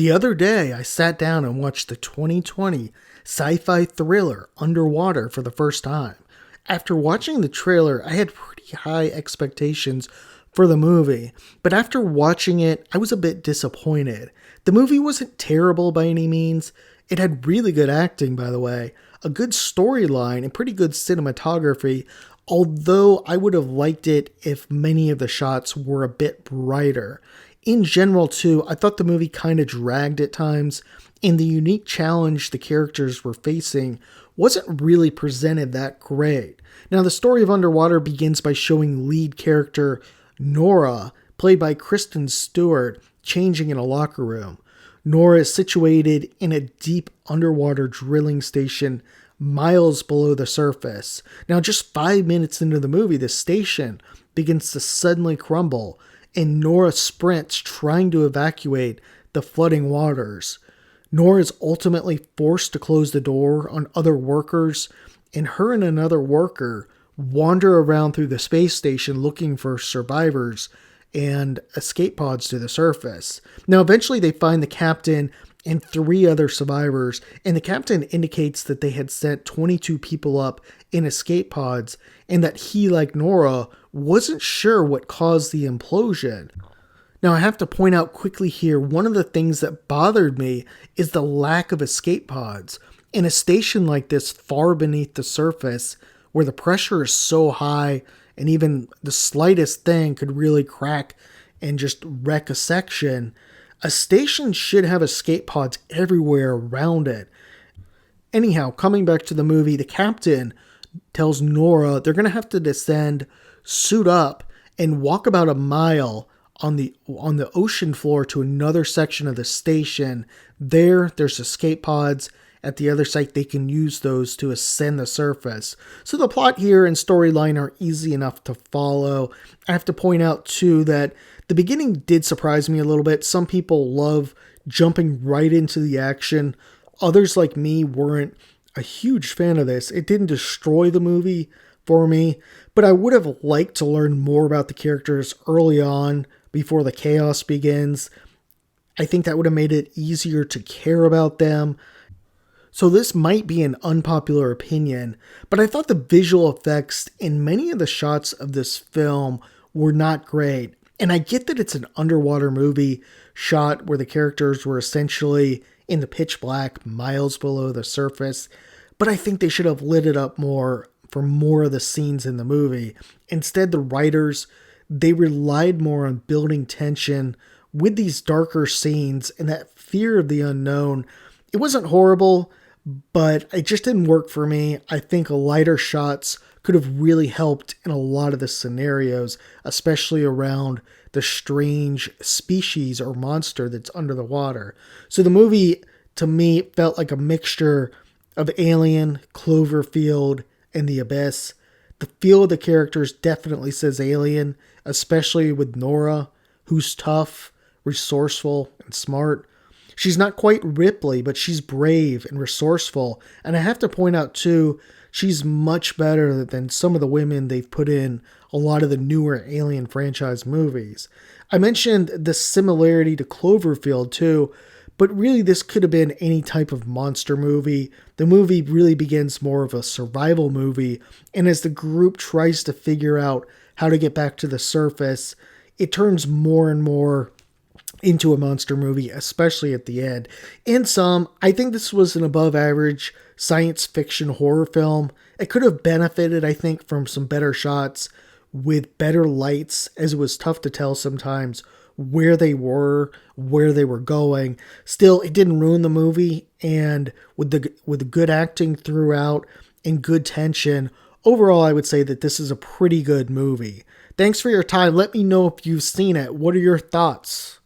The other day, I sat down and watched the 2020 sci-fi thriller Underwater for the first time. After watching the trailer, I had pretty high expectations for the movie, but after watching it, I was a bit disappointed. The movie wasn't terrible by any means. It had really good acting, by the way, a good storyline, and pretty good cinematography, although I would have liked it if many of the shots were a bit brighter. In general, too, I thought the movie kind of dragged at times, and the unique challenge the characters were facing wasn't really presented that great. Now, the story of Underwater begins by showing lead character Nora, played by Kristen Stewart, changing in a locker room. Nora is situated in a deep underwater drilling station miles below the surface. Now, just 5 minutes into the movie, the station begins to suddenly crumble, and Nora sprints trying to evacuate the flooding waters. Nora is ultimately forced to close the door on other workers, and her and another worker wander around through the space station looking for survivors and escape pods to the surface. Now, eventually they find the captain and 3 other survivors, and the captain indicates that they had sent 22 people up in escape pods, and that he, like Nora, wasn't sure what caused the implosion. Now, I have to point out quickly here, one of the things that bothered me is the lack of escape pods. In a station like this, far beneath the surface, where the pressure is so high, and even the slightest thing could really crack and just wreck a section, a station should have escape pods everywhere around it. Anyhow, coming back to the movie, the captain tells Nora they're going to have to descend, suit up, and walk about a mile on the ocean floor to another section of the station. There's escape pods. At the other site, they can use those to ascend the surface. So the plot here and storyline are easy enough to follow. I have to point out, too, that the beginning did surprise me a little bit. Some people love jumping right into the action. Others, like me, weren't a huge fan of this. It didn't destroy the movie for me, but I would have liked to learn more about the characters early on before the chaos begins. I think that would have made it easier to care about them. So this might be an unpopular opinion, but I thought the visual effects in many of the shots of this film were not great. And I get that it's an underwater movie shot where the characters were essentially in the pitch black, miles below the surface, but I think they should have lit it up more for more of the scenes in the movie. Instead, the writers, they relied more on building tension with these darker scenes and that fear of the unknown. It wasn't horrible, but it just didn't work for me. I think lighter shots could have really helped in a lot of the scenarios, especially around the strange species or monster that's under the water. So the movie, to me, felt like a mixture of Alien, Cloverfield, and The Abyss. The feel of the characters definitely says Alien, especially with Nora, who's tough, resourceful, and smart. She's not quite Ripley, but she's brave and resourceful. And I have to point out, too, she's much better than some of the women they've put in a lot of the newer Alien franchise movies. I mentioned the similarity to Cloverfield, too, but really this could have been any type of monster movie. The movie really begins more of a survival movie, and as the group tries to figure out how to get back to the surface, it turns more and more into a monster movie, especially at the end. In sum, I think this was an above average science fiction horror film. It could have benefited, I think, from some better shots with better lights, as it was tough to tell sometimes where they were going. Still, it didn't ruin the movie, and with the good acting throughout and good tension, overall I would say that this is a pretty good movie. Thanks for your time. Let me know if you've seen it. What are your thoughts?